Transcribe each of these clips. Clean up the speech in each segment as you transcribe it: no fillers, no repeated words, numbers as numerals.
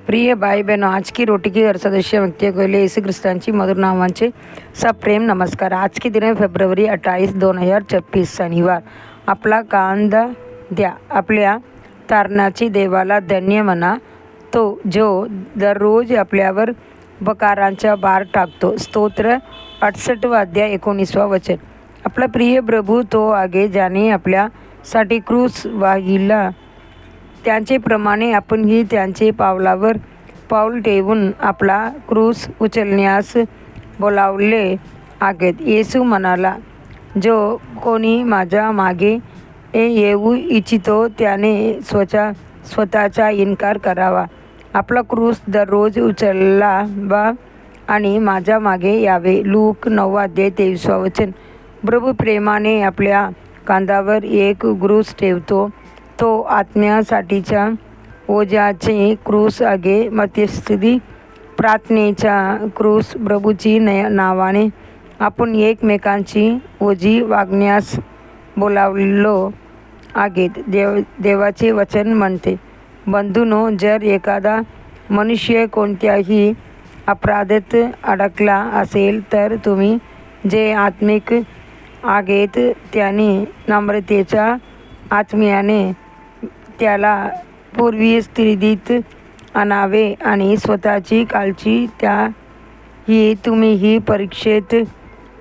प्रिय भाई बहनों, आज की रोटी की हर सदस्य व्यक्तियों के लिए यीशु ख्रिस्तांची मधुर नावांचे सब प्रेम नमस्कार। आज के दिन है फेब्रुवारी 28, 2026 शनिवार। आपला कांदा द्या, आपल्या तारणाची देवाला धन्य म्हणा, तो जो दररोज आपल्यावर बकारांचा भार टाकतो। स्तोत्र 68 अध्याय 19 वचन। आपला प्रिय प्रभू तो आगे ज्याने आपल्यासाठी क्रूस वाहिला, त्यांचेप्रमाणे आपणही त्यांचे पावलावर पाऊल ठेवून आपला क्रूस उचलण्यास बोलावले आहेत। येशू म्हणाला, जो कोणी माझ्या मागे येऊ इच्छितो त्याने स्वतःचा इन्कार करावा, आपला क्रूस दररोज उचलावा आणि माझ्या मागे यावे। लूक 9 अध्याय 23 वचन। प्रभू प्रेमाने आपल्या कांद्यावर एक क्रूस ठेवतो, तो आत्म्यासाठीच्या ओझ्याचे क्रूस आगे मध्यस्थी प्रार्थनेचा क्रूस। प्रभूची नावाने आपण एकमेकांची ओझी वागण्यास बोलावलो आहेत। देवाचे वचन म्हणते, बंधूंनो, जर एखादा मनुष्य कोणत्याही अपराधात अडकला असेल तर तुम्ही जे आत्मिक आहेत त्याने नम्रतेच्या आत्म्याने त्याला पूर्वीय स्थितीत आणावे आणि स्वतःची काळजी त्याही तुम्हीही परीक्षेत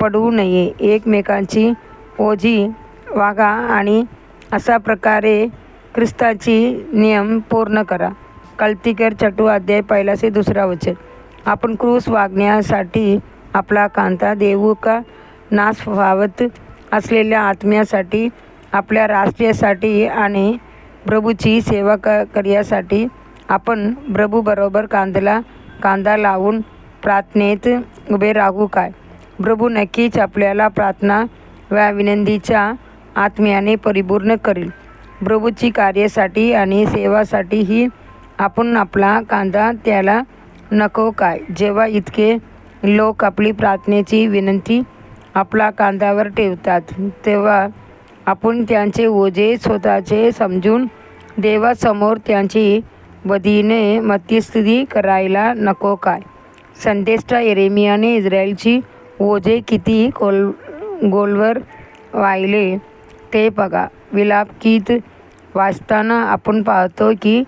पडू नये। एकमेकांची ओझी वागा आणि अशा प्रकारे ख्रिस्ताची नियम पूर्ण करा। गलातियर 4 अध्याय 1 ते 2 वचन। आपण क्रूस वागण्यासाठी आपला कांदा देऊ का? नाश पावत असलेल्या आत्म्यासाठी, आपल्या राष्ट्रासाठी आणि प्रभूची सेवा करण्यासाठी आपण प्रभूबरोबर कांदा लावून प्रार्थनेत उभे राहू काय? प्रभू नक्कीच आपल्याला प्रार्थना व विनंतीच्या आत्म्याने परिपूर्ण करील। प्रभूची कार्यासाठी आणि सेवासाठीही आपण आपला कांदा त्याला नको काय? जेव्हा इतके लोक आपली प्रार्थनेची विनंती आपला कांद्यावर ठेवतात, तेव्हा आपण त्यांचे ओझे स्वतःचे समजून देवासमोर त्यांची बदीने मध्यस्थी करायला नको काय? संदेष्टा यिर्मयाने इस्रायलची ओझे किती गोलवर वाहिले ते बघा। विलाप गीत वाचताना आपण पाहतो की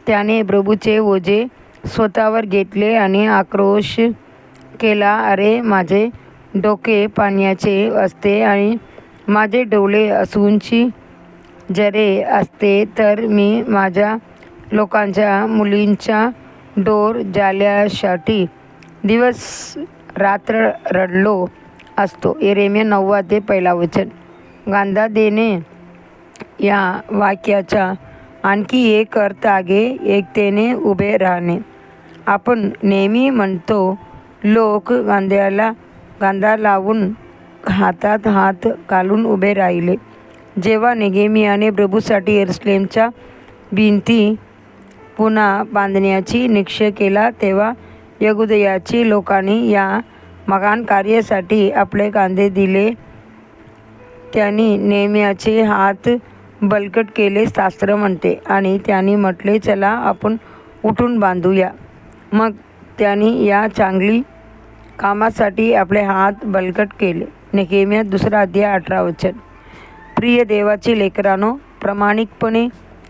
त्याने प्रभूचे ओझे स्वतःवर घेतले आणि आक्रोश केला, अरे माझे डोके पाण्याचे असते आणि माझे डोळे असूंची जरे असते तर मी माझ्या लोकांच्या मुलींचा डोर जाळण्यासाठी दिवस रात्र रडलो असतो। यिर्मया 9 अध्याय 1 वचन। कांदा देणे या वाक्याचा आणखी एक अर्थ आहे, एकतेने उभे राहणे। आपण नेहमी म्हणतो, लोक कांदा लावून हातात हात घालून उभे राहिले। जेव्हा नेहेमियाने प्रभूसाठी यरूशलेमच्या भिंती पुन्हा बांधण्याची निश्चय केला, तेव्हा यहूदाच्या लोकांनी या महान कार्यासाठी आपले कांदे दिले। त्यांनी नेहेमियाचे हात बळकट केले, शास्त्र म्हणते, आणि त्यांनी म्हटले, चला आपण उठून बांधूया। मग त्यांनी या चांगली कामासाठी आपले हात बळकट केले। नेहेमिया 2 अध्याय 18 वचन। प्रिय देवाचे लेकरांनो, प्रामाणिकपणे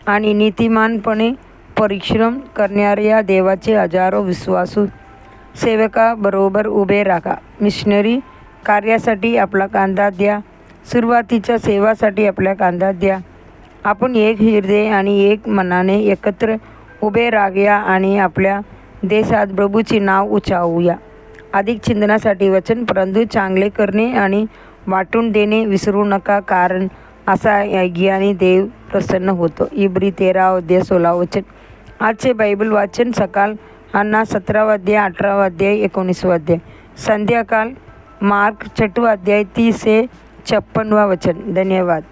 आणि नीतिमानपणे परिश्रम करणाऱ्या देवाचे हजारो विश्वासू सेवकाबरोबर उभे राहा। मिशनरी कार्यासाठी आपला कांदा द्या, सुरुवातीच्या सेवासाठी आपला कांदा द्या। आपण एक हृदय आणि एक मनाने एकत्र उभे राहूया आणि आपल्या देशात प्रभूचे नाव उंचावूया। अधिक चिंतनासाठी वचन, परंतु चांगले करणे आणि वाटून देणे विसरू नका, कारण असा यज्ञाने देव प्रसन्न होतो। इब्री 13 अध्याय 16 वचन। आजचे बायबल वाचन सकाळ अन्ना 17 अध्याय 18 अध्याय 19 अध्याय। संध्याकाळ मार्क 6 अध्याय 30 ते 56 वचन। धन्यवाद।